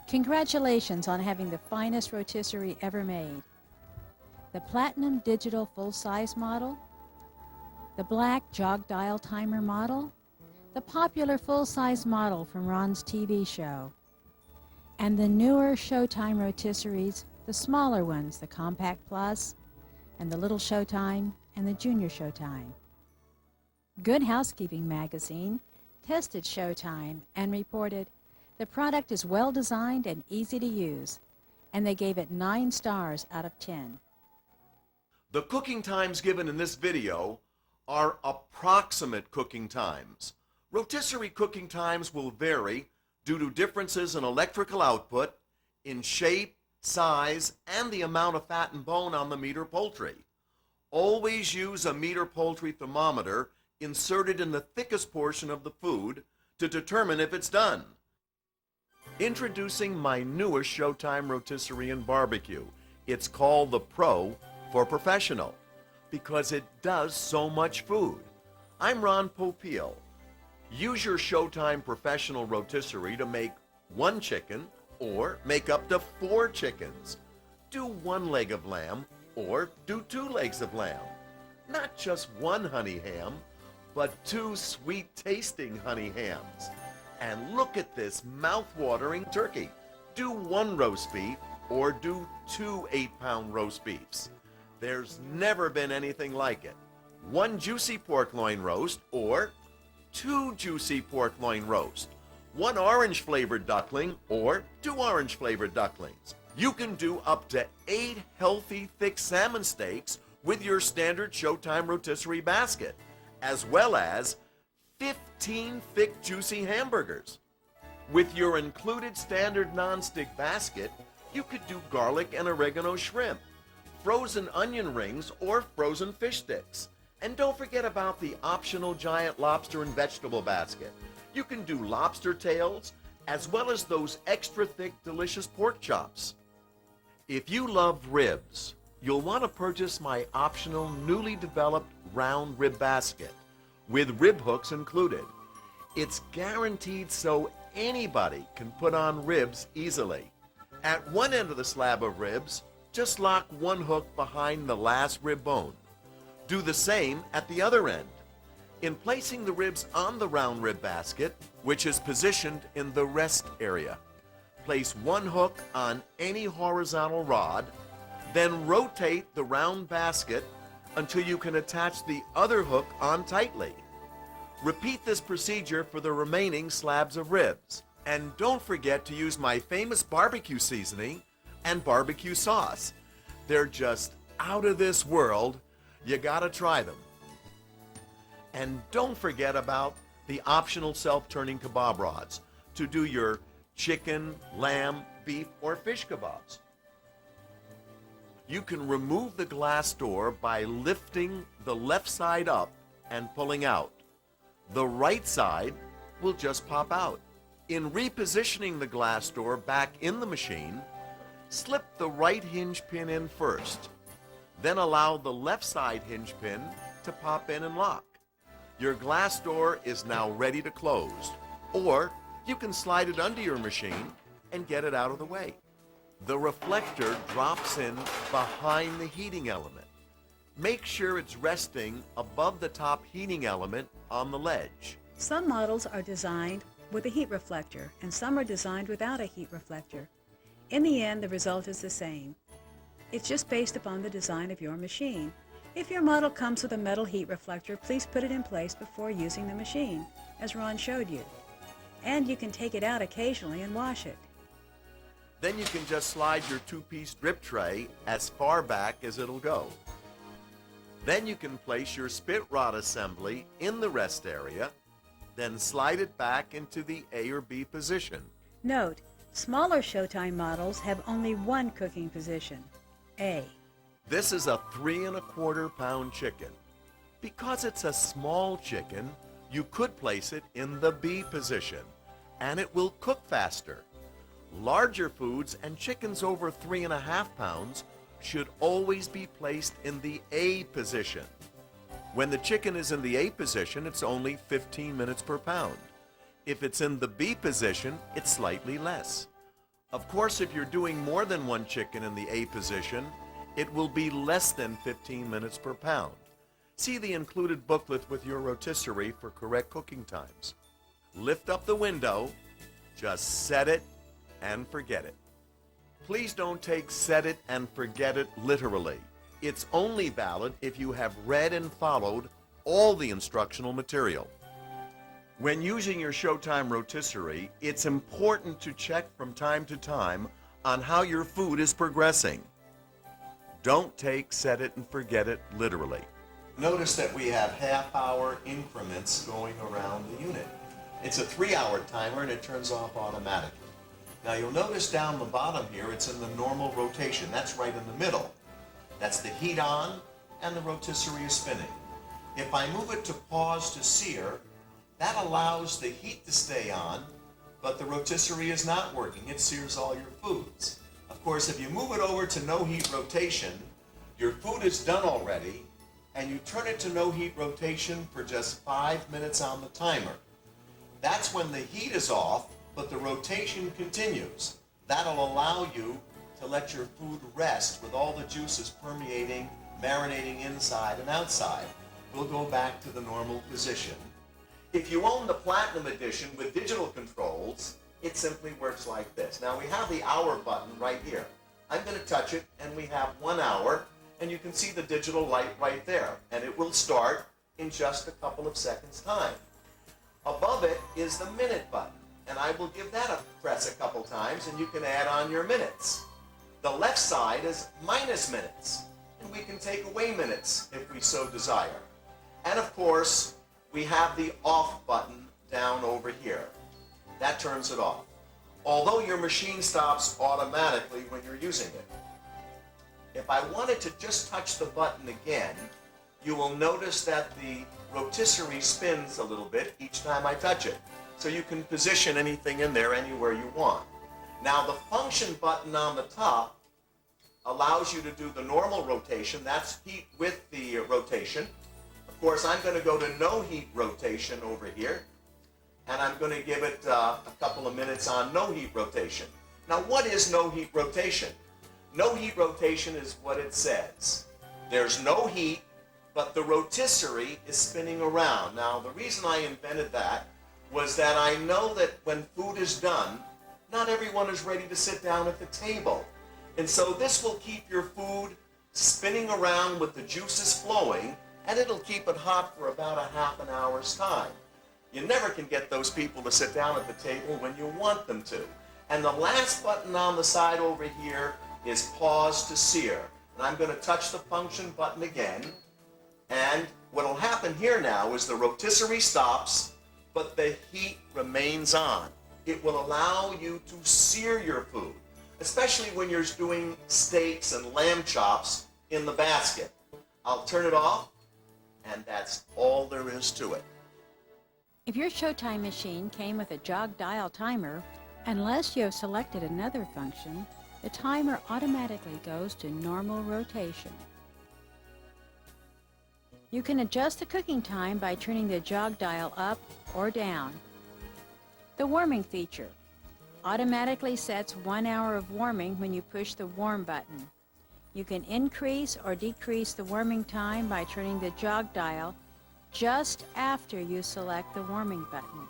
Congratulations on having the finest rotisserie ever made. The Platinum Digital Full-Size Model, the Black Jog Dial Timer Model, the popular full-size model from Ron's TV show, and the newer Showtime rotisseries, the smaller ones, the Compact Plus, and the Little Showtime, and the Junior Showtime. Good Housekeeping magazine tested Showtime and reported, the product is well designed and easy to use, and they gave it 9 stars out of 10. The cooking times given in this video are approximate cooking times. Rotisserie cooking times will vary due to differences in electrical output, in shape, size, and the amount of fat and bone on the meat or poultry. Always use a meat or poultry thermometer inserted in the thickest portion of the food to determine if it's done. Introducing my newest Showtime rotisserie and barbecue. It's called the Pro for Professional because it does so much food. I'm Ron Popeil. Use your Showtime Professional rotisserie to make 1 chicken or make up to 4 chickens. Do 1 leg of lamb or do 2 legs of lamb. Not just 1 honey ham, but 2 sweet-tasting honey hams. And look at this mouth-watering turkey. Do 1 roast beef or do 2 8-pound roast beefs. There's never been anything like it. 1 juicy pork loin roast or 2 juicy pork loin roast. 1 orange-flavored duckling or 2 orange-flavored ducklings. You can do up to 8 healthy, thick salmon steaks with your standard Showtime rotisserie basket, as well as 15 thick, juicy hamburgers. With your included standard nonstick basket, you could do garlic and oregano shrimp, frozen onion rings, or frozen fish sticks. And don't forget about the optional giant lobster and vegetable basket. You can do lobster tails, as well as those extra thick, delicious pork chops. If you love ribs, you'll want to purchase my optional newly developed round rib basket with rib hooks included. It's guaranteed so anybody can put on ribs easily. At one end of the slab of ribs, just lock 1 hook behind the last rib bone. Do the same at the other end. In placing the ribs on the round rib basket, which is positioned in the rest area, place 1 hook on any horizontal rod, then rotate the round basket until you can attach the other hook on tightly. Repeat this procedure for the remaining slabs of ribs. And don't forget to use my famous barbecue seasoning and barbecue sauce. They're just out of this world. You gotta try them. And don't forget about the optional self-turning kebab rods to do your chicken, lamb, beef, or fish kebabs. You can remove the glass door by lifting the left side up and pulling out. The right side will just pop out. In repositioning the glass door back in the machine, slip the right hinge pin in first. Then allow the left side hinge pin to pop in and lock. Your glass door is now ready to close, or you can slide it under your machine and get it out of the way. The reflector drops in behind the heating element. Make sure it's resting above the top heating element on the ledge. Some models are designed with a heat reflector, and some are designed without a heat reflector. In the end, the result is the same. It's just based upon the design of your machine. If your model comes with a metal heat reflector, please put it in place before using the machine, as Ron showed you. And you can take it out occasionally and wash it. Then you can just slide your 2-piece drip tray as far back as it'll go. Then you can place your spit rod assembly in the rest area, then slide it back into the A or B position. Note, smaller Showtime models have only 1 cooking position, A. This is a 3 1/4 pound chicken. Because it's a small chicken, you could place it in the B position, and it will cook faster. Larger foods and chickens over 3 1/2 pounds should always be placed in the A position. When the chicken is in the A position, it's only 15 minutes per pound. If it's in the B position, it's slightly less. Of course, if you're doing more than one chicken in the A position, it will be less than 15 minutes per pound. See the included booklet with your rotisserie for correct cooking times. Lift up the window, just set it and forget it. Please don't take set it and forget it literally. It's only valid if you have read and followed all the instructional material. When using your Showtime rotisserie, it's important to check from time to time on how your food is progressing. Don't take set it and forget it literally. Notice that we have half-hour increments going around the unit. It's a 3-hour timer and it turns off automatically. Now you'll notice down the bottom here, it's in the normal rotation. That's right in the middle. That's the heat on and the rotisserie is spinning. If I move it to pause to sear, that allows the heat to stay on, but the rotisserie is not working. It sears all your foods. Of course, if you move it over to no heat rotation, your food is done already, and you turn it to no heat rotation for just 5 minutes on the timer. That's when the heat is off, but the rotation continues. That'll allow you to let your food rest with all the juices permeating, marinating inside and outside. We'll go back to the normal position. If you own the Platinum Edition with digital controls, it simply works like this. Now we have the hour button right here. I'm going to touch it and we have 1 hour, and you can see the digital light right there, and it will start in just a couple of seconds time. Above it is the minute button, and I will give that a press a couple times and you can add on your minutes. The left side is minus minutes, and we can take away minutes if we so desire. And of course, we have the off button down over here. That turns it off. Although your machine stops automatically when you're using it. If I wanted to just touch the button again, you will notice that the rotisserie spins a little bit each time I touch it. So you can position anything in there anywhere you want. Now the function button on the top allows you to do the normal rotation. That's heat with the rotation. Of course, I'm going to go to no heat rotation over here, and I'm going to give it a couple of minutes on no heat rotation. Now, what is no heat rotation? No heat rotation is what it says. There's no heat, but the rotisserie is spinning around. Now, the reason I invented that was that I know that when food is done, not everyone is ready to sit down at the table. And so this will keep your food spinning around with the juices flowing, and it'll keep it hot for about a half an hour's time. You never can get those people to sit down at the table when you want them to. And the last button on the side over here is pause to sear. And I'm going to touch the function button again. And what will happen here now is the rotisserie stops, but the heat remains on. It will allow you to sear your food, especially when you're doing steaks and lamb chops in the basket. I'll turn it off, and that's all there is to it. If your Showtime machine came with a jog dial timer, unless you have selected another function, the timer automatically goes to normal rotation. You can adjust the cooking time by turning the jog dial up or down. The warming feature automatically sets 1 hour of warming when you push the warm button. You can increase or decrease the warming time by turning the jog dial just after you select the warming button.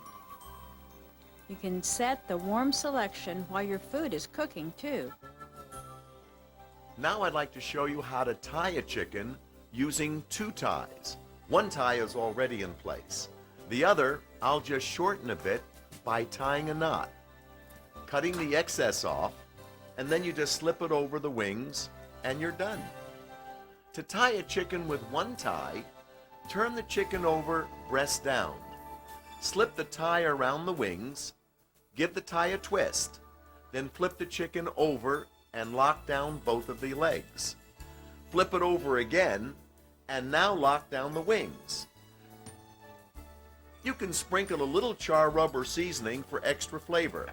You can set the warm selection while your food is cooking too. Now I'd like to show you how to tie a chicken using 2 ties. One tie is already in place. The other, I'll just shorten a bit by tying a knot, cutting the excess off, and then you just slip it over the wings and you're done. To tie a chicken with 1 tie, turn the chicken over breast down. Slip the tie around the wings, give the tie a twist, then flip the chicken over and lock down both of the legs. Flip it over again, and now lock down the wings. You can sprinkle a little char rub or seasoning for extra flavor.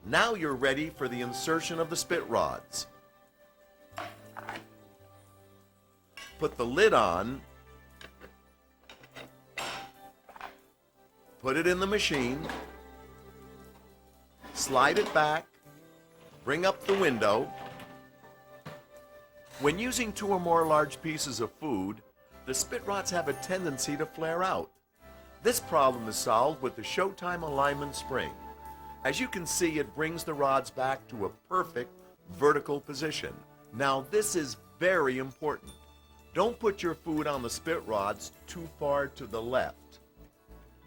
Now you're ready for the insertion of the spit rods. Put the lid on, put it in the machine, slide it back, Bring up the window. When using 2 or more large pieces of food, the spit rods have a tendency to flare out. This problem is solved with the Showtime alignment spring. As you can see, it brings the rods back to a perfect vertical position. Now this is very important. Don't put your food on the spit rods too far to the left.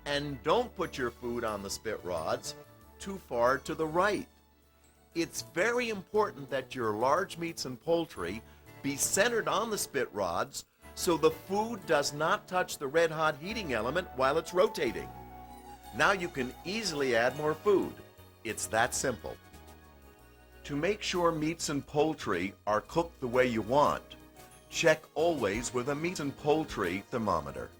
And don't put your food on the spit rods too far to the right. It's very important that your large meats and poultry be centered on the spit rods so the food does not touch the red hot heating element while it's rotating. Now you can easily add more food. It's that simple. To make sure meats and poultry are cooked the way you want, check always with a meat and poultry thermometer.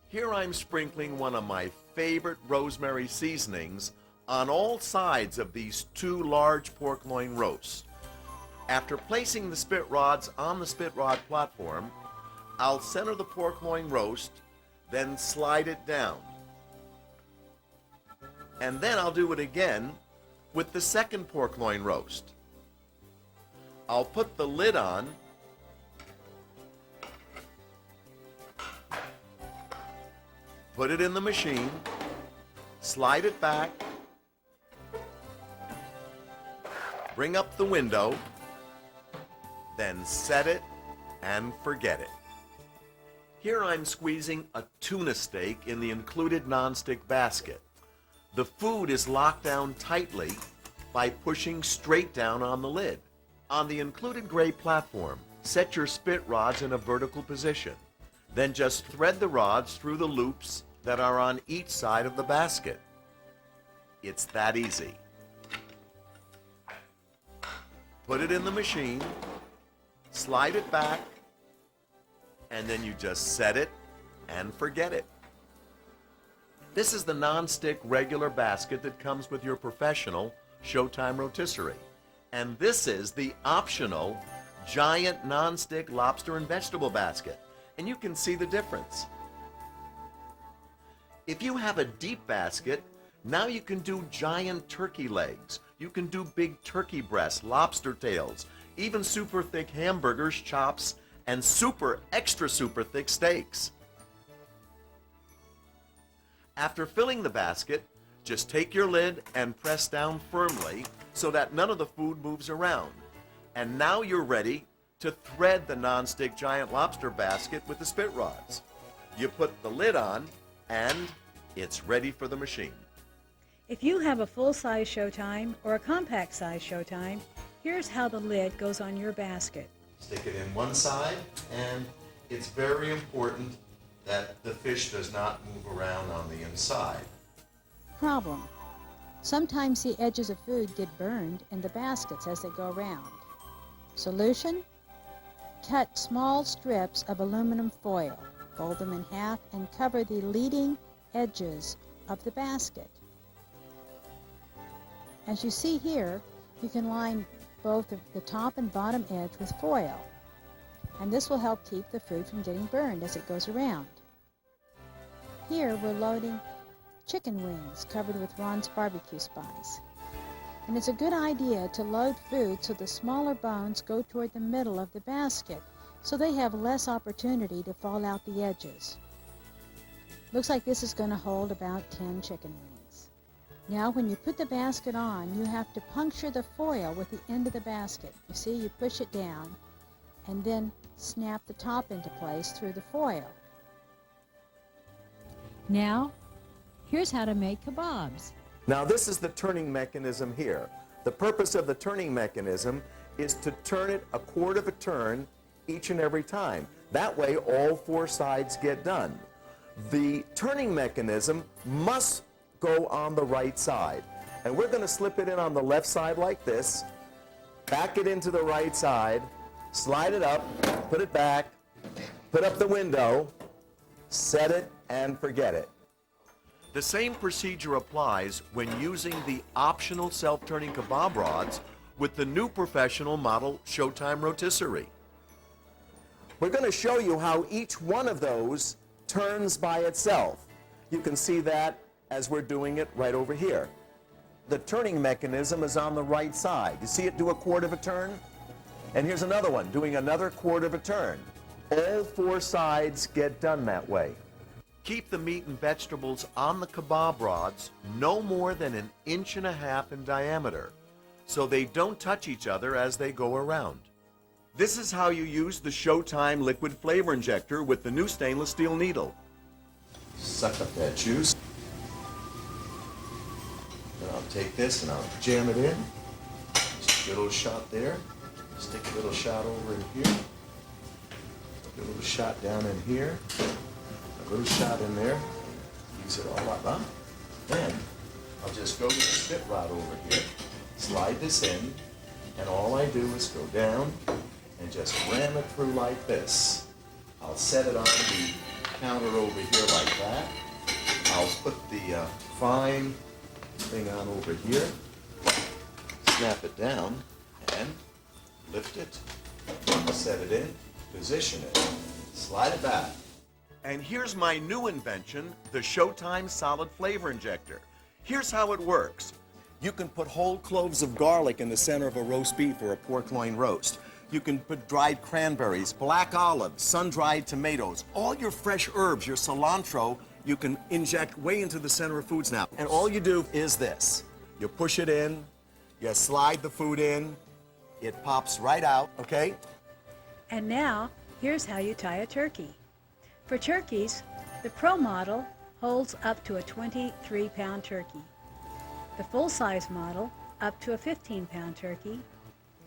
Here I'm sprinkling one of my favorite rosemary seasonings on all sides of these 2 large pork loin roasts. After placing the spit rods on the spit rod platform, I'll center the pork loin roast, then slide it down. And then I'll do it again with the second pork loin roast. I'll put the lid on, put it in the machine, slide it back, bring up the window, then set it and forget it. Here I'm squeezing a tuna steak in the included nonstick basket. The food is locked down tightly by pushing straight down on the lid. On the included gray platform, set your spit rods in a vertical position. Then just thread the rods through the loops that are on each side of the basket. It's that easy. Put it in the machine, slide it back, and then you just set it and forget it. This is the non-stick regular basket that comes with your professional Showtime Rotisserie. And this is the optional giant non-stick lobster and vegetable basket. And you can see the difference. If you have a deep basket, now you can do giant turkey legs. You can do big turkey breasts, lobster tails, even super thick hamburgers, chops, and extra super thick steaks. After filling the basket, just take your lid and press down firmly so that none of the food moves around. And now you're ready to thread the non-stick giant lobster basket with the spit rods. You put the lid on and it's ready for the machine. If you have a full-size Showtime or a compact-size Showtime, here's how the lid goes on your basket. Stick it in one side, and it's very important that the fish does not move around on the inside. Problem: sometimes the edges of food get burned in the baskets as they go around. Solution: cut small strips of aluminum foil, fold them in half, and cover the leading edges of the basket. As you see here, you can line both the top and bottom edge with foil, and this will help keep the food from getting burned as it goes around. Here we're loading chicken wings covered with Ron's barbecue spice. And it's a good idea to load food so the smaller bones go toward the middle of the basket so they have less opportunity to fall out the edges. Looks like this is going to hold about 10 chicken wings. Now when you put the basket on, you have to puncture the foil with the end of the basket. You see, you push it down and then snap the top into place through the foil. Now, here's how to make kebabs. Now this is the turning mechanism here. The purpose of the turning mechanism is to turn it a quarter of a turn each and every time. That way all 4 sides get done. The turning mechanism must go on the right side. And we're going to slip it in on the left side like this, back it into the right side, slide it up, put it back, put up the window, set it, and forget it. The same procedure applies when using the optional self-turning kebab rods with the new professional model Showtime Rotisserie. We're going to show you how each one of those turns by itself. You can see that as we're doing it right over here. the turning mechanism is on the right side. You see it do a quarter of a turn? And here's another one, doing another quarter of a turn. All four sides get done that way. Keep the meat and vegetables on the kebab rods no more than 1.5 inches in diameter, so they don't touch each other as they go around. This is how you use the Showtime liquid flavor injector with the new stainless steel needle. Suck up that juice. Then I'll take this and I'll jam it in. Just a little shot there. Stick a little shot over in here. A little shot down in here. A little shot in there. Use it all up, huh? Then I'll just go with the spit rod over here. Slide this in. And all I do is go down and just ram it through like this. I'll set it on the counter over here like that. I'll put the fine thing on over here. Snap it down and lift it, set it in, position it, slide it back. And here's my new invention, the Showtime Solid Flavor Injector. Here's how it works. You can put whole cloves of garlic in the center of a roast beef or a pork loin roast. You can put dried cranberries, black olives, sun-dried tomatoes, all your fresh herbs, your cilantro, you can inject way into the center of foods now. And all you do is this. You push it in, you slide the food in, it pops right out, okay? And now, here's how you tie a turkey. For turkeys, the Pro model holds up to a 23-pound turkey, the full-size model up to a 15-pound turkey,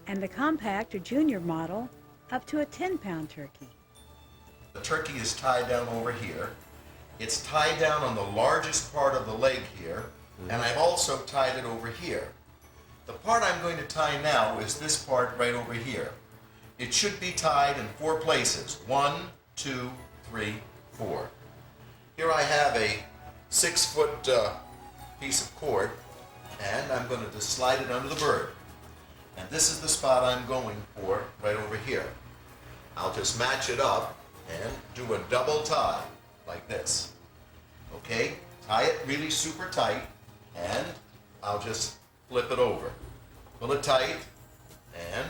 and the compact or junior model up to a 10-pound turkey. The turkey is tied down over here. It's tied down on the largest part of the leg here, and I've also tied it over here. The part I'm going to tie now is this part right over here. It should be tied in 4 places. 1, 2, 3, 4. Here I have a 6-foot piece of cord, and I'm going to just slide it under the bird. And this is the spot I'm going for right over here. I'll just match it up and do a double tie like this. Okay? Tie it really super tight, and I'll just flip it over. Pull it tight, and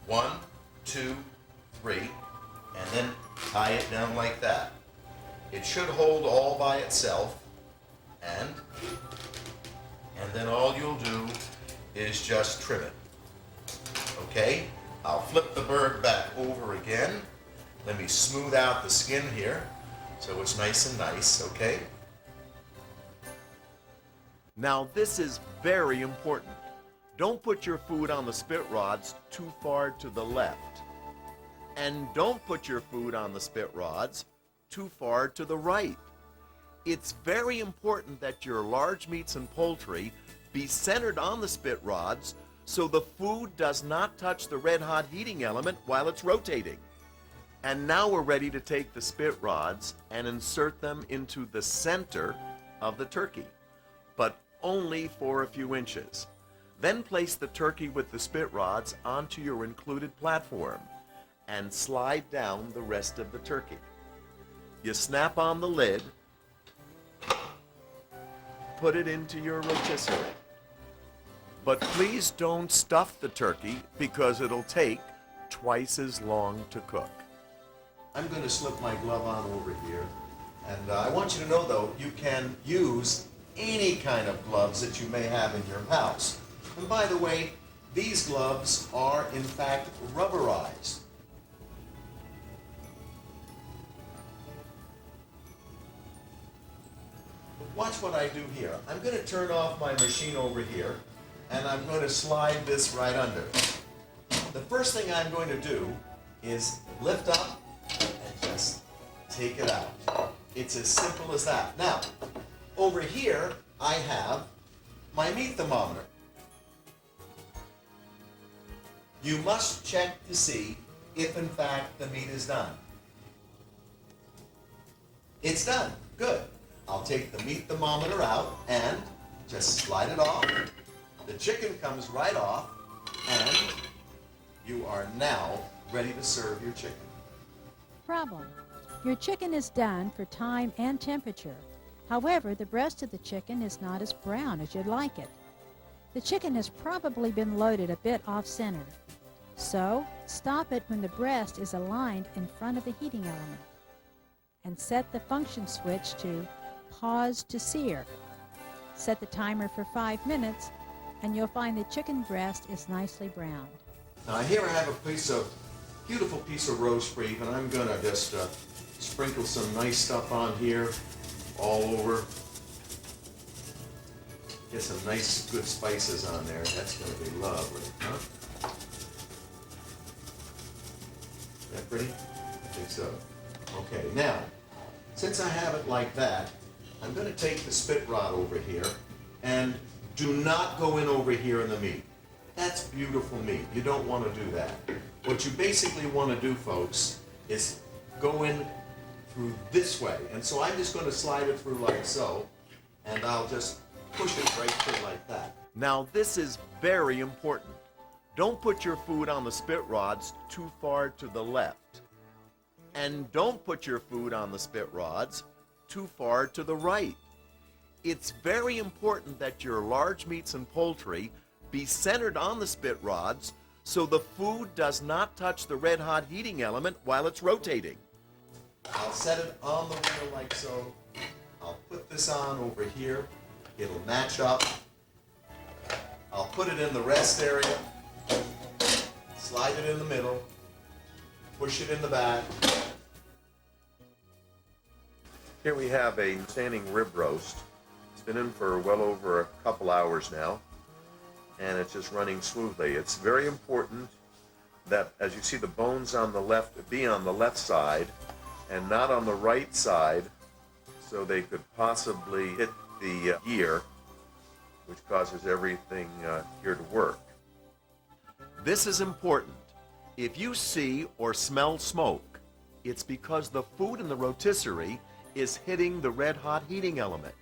1, 2, 3, and then tie it down like that. It should hold all by itself, and then all you'll do is just trim it. Okay? I'll flip the bird back over again. Let me smooth out the skin here so it's nice and nice, okay? Now this is very important. Don't put your food on the spit rods too far to the left. And don't put your food on the spit rods too far to the right. It's very important that your large meats and poultry be centered on the spit rods so the food does not touch the red hot heating element while it's rotating. And now we're ready to take the spit rods and insert them into the center of the turkey, but only for a few inches. Then place the turkey with the spit rods onto your included platform and slide down the rest of the turkey. You snap on the lid, put it into your rotisserie. But please don't stuff the turkey because it'll take twice as long to cook. I'm going to slip my glove on over here. And I want you to know, though, you can use any kind of gloves that you may have in your house. And by the way, these gloves are, in fact, rubberized. Watch what I do here. I'm going to turn off my machine over here, and I'm going to slide this right under. The first thing I'm going to do is lift up and just take it out. It's as simple as that. Now, over here, I have my meat thermometer. You must check to see if, in fact, the meat is done. It's done. Good. I'll take the meat thermometer out and just slide it off. The chicken comes right off, and you are now ready to serve your chicken. Problem. Your chicken is done for time and temperature, However, the breast of the chicken is not as brown as you'd like it. The chicken has probably been loaded a bit off-center. So, stop it when the breast is aligned in front of the heating element. And set the function switch to pause to sear. Set the timer for 5 minutes, and you'll find the chicken breast is nicely browned. Now here I have a beautiful piece of roast beef, and I'm gonna just sprinkle some nice stuff on here, all over. Get some nice good spices on there. That's gonna be lovely, huh? Is that pretty? I think so. Okay, now, since I have it like that, I'm gonna take the spit rod over here, and do not go in over here in the meat. That's beautiful meat. You don't want to do that. What you basically want to do, folks, is go in through this way. And so I'm just going to slide it through like so, and I'll just push it right through like that. Now this is very important. Don't put your food on the spit rods too far to the left. And don't put your food on the spit rods too far to the right. It's very important that your large meats and poultry be centered on the spit rods so the food does not touch the red hot heating element while it's rotating. I'll set it on the wheel like so. I'll put this on over here. It'll match up. I'll put it in the rest area. Slide it in the middle. Push it in the back. Here we have a standing rib roast. It's been in for well over a couple hours now, and it's just running smoothly. It's very important that, as you see, the bones on the left be on the left side and not on the right side, so they could possibly hit the gear, which causes everything here to work. This is important. If you see or smell smoke, it's because the food in the rotisserie is hitting the red-hot heating element.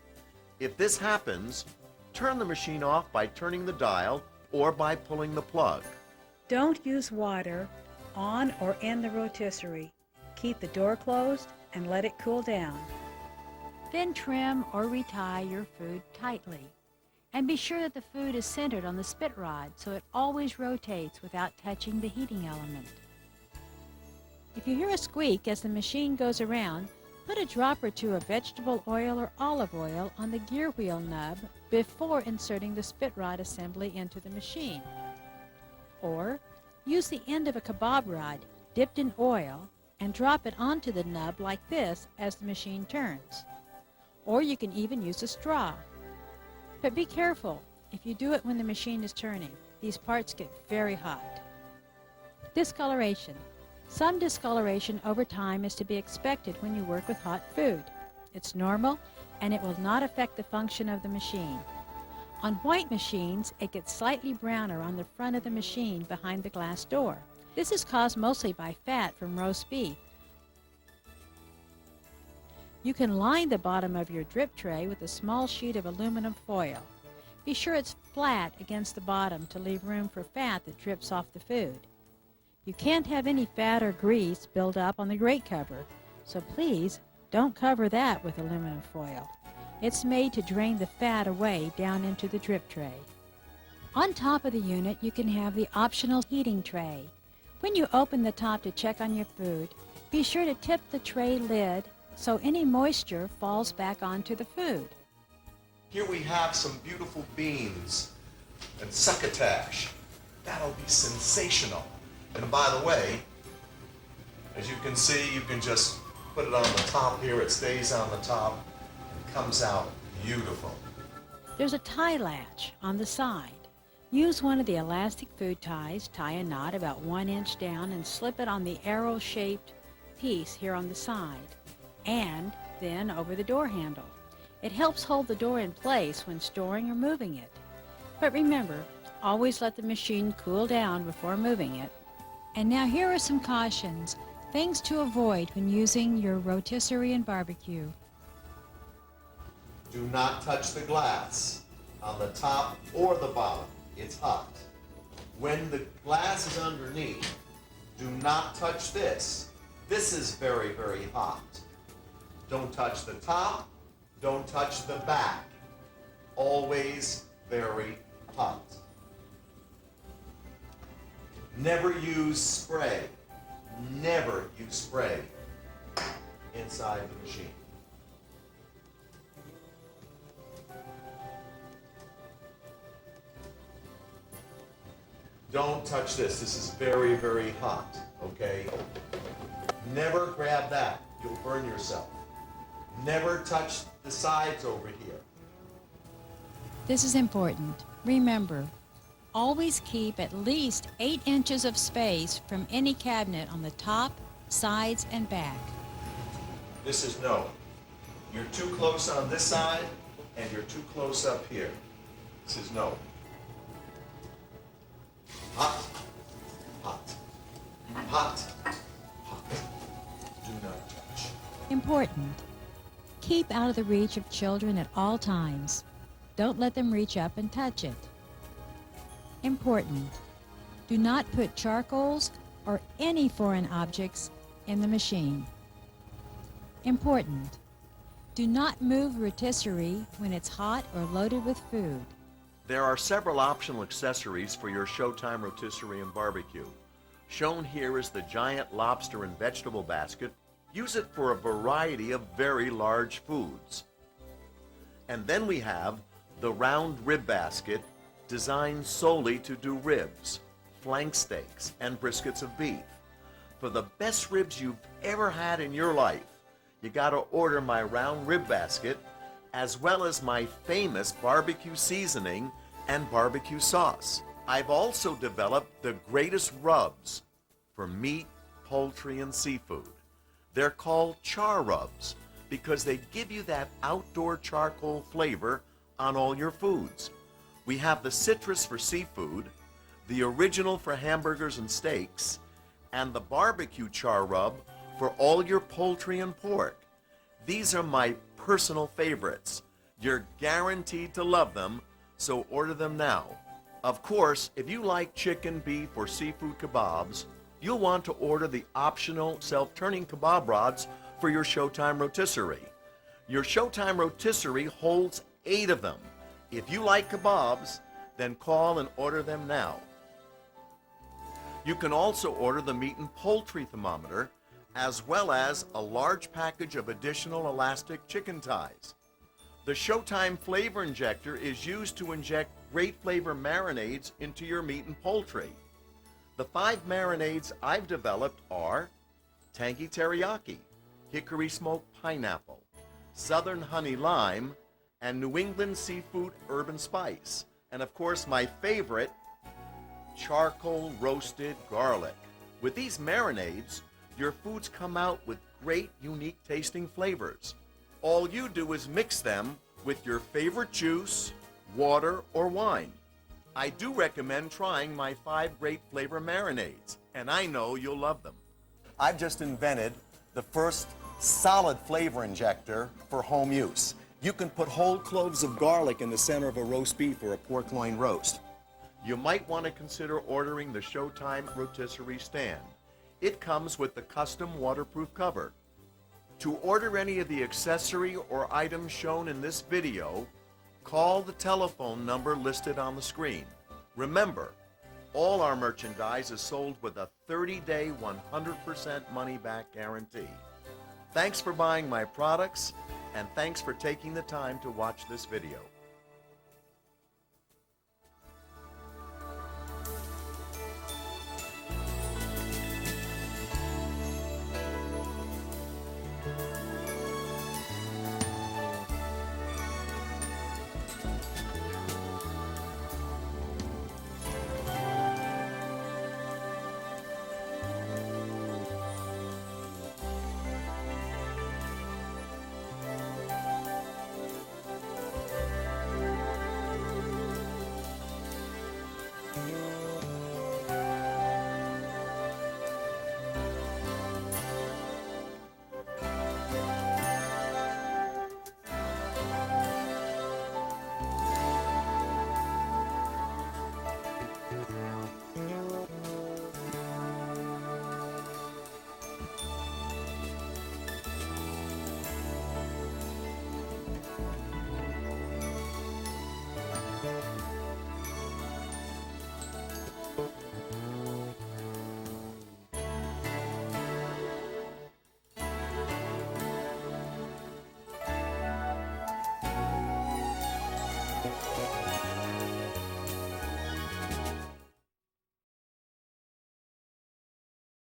If this happens, turn the machine off by turning the dial or by pulling the plug. Don't use water on or in the rotisserie. Keep the door closed and let it cool down. Then trim or retie your food tightly. And be sure that the food is centered on the spit rod so it always rotates without touching the heating element. If you hear a squeak as the machine goes around, put a drop or two of vegetable oil or olive oil on the gear wheel nub before inserting the spit rod assembly into the machine. Or use the end of a kebab rod dipped in oil and drop it onto the nub like this as the machine turns. Or you can even use a straw. But be careful if you do it when the machine is turning. These parts get very hot. Discoloration. Some discoloration over time is to be expected when you work with hot food. It's normal and it will not affect the function of the machine. On white machines, it gets slightly browner on the front of the machine behind the glass door. This is caused mostly by fat from roast beef. You can line the bottom of your drip tray with a small sheet of aluminum foil. Be sure it's flat against the bottom to leave room for fat that drips off the food. You can't have any fat or grease build up on the grate cover, so please don't cover that with aluminum foil. It's made to drain the fat away down into the drip tray. On top of the unit, you can have the optional heating tray. When you open the top to check on your food, be sure to tip the tray lid so any moisture falls back onto the food. Here we have some beautiful beans and succotash. That'll be sensational. And by the way, as you can see, you can just put it on the top here. It stays on the top and comes out beautiful. There's a tie latch on the side. Use one of the elastic food ties, tie a knot about 1 inch down and slip it on the arrow-shaped piece here on the side, and then over the door handle. It helps hold the door in place when storing or moving it. But remember, always let the machine cool down before moving it. And now here are some cautions, things to avoid when using your rotisserie and barbecue. Do not touch the glass on the top or the bottom. It's hot. When the glass is underneath, do not touch this. This is very, very hot. Don't touch the top. Don't touch the back. Always very hot. Never use spray. Never use spray inside the machine. Don't touch this. This is very, very hot, okay? Never grab that. You'll burn yourself. Never touch the sides over here. This is important. Remember, always keep at least 8 inches of space from any cabinet on the top, sides, and back. This is no. You're too close on this side, and you're too close up here. This is no. Hot, hot, hot, hot. Do not touch. Important. Keep out of the reach of children at all times. Don't let them reach up and touch it. Important. Do not put charcoals or any foreign objects in the machine. Important. Do not move rotisserie when it's hot or loaded with food. There are several optional accessories for your Showtime Rotisserie and Barbecue. Shown here is the giant lobster and vegetable basket. Use it for a variety of very large foods. And then we have the round rib basket, designed solely to do ribs, flank steaks, and briskets of beef. For the best ribs you've ever had in your life, you gotta order my round rib basket, as well as my famous barbecue seasoning and barbecue sauce. I've also developed the greatest rubs for meat, poultry, and seafood. They're called char rubs because they give you that outdoor charcoal flavor on all your foods. We have the citrus for seafood, the original for hamburgers and steaks, and the barbecue char rub for all your poultry and pork. These are my personal favorites. You're guaranteed to love them, so order them now. Of course, if you like chicken, beef, or seafood kebabs, you'll want to order the optional self-turning kebab rods for your Showtime Rotisserie. Your Showtime Rotisserie holds 8 of them. If you like kebabs, then call and order them now. You can also order the meat and poultry thermometer, as well as a large package of additional elastic chicken ties. The Showtime Flavor Injector is used to inject great flavor marinades into your meat and poultry. The 5 marinades I've developed are tangy teriyaki, hickory smoked pineapple, southern honey lime, and New England seafood herb and spice. And of course, my favorite, charcoal roasted garlic. With these marinades, your foods come out with great, unique tasting flavors. All you do is mix them with your favorite juice, water, or wine. I do recommend trying my 5 great flavor marinades, and I know you'll love them. I've just invented the first solid flavor injector for home use. You can put whole cloves of garlic in the center of a roast beef or a pork loin roast. You might want to consider ordering the Showtime Rotisserie stand. It comes with the custom waterproof cover. To order any of the accessory or items shown in this video, call the telephone number listed on the screen. Remember, all our merchandise is sold with a 30-day, 100% money-back guarantee. Thanks for buying my products, and thanks for taking the time to watch this video.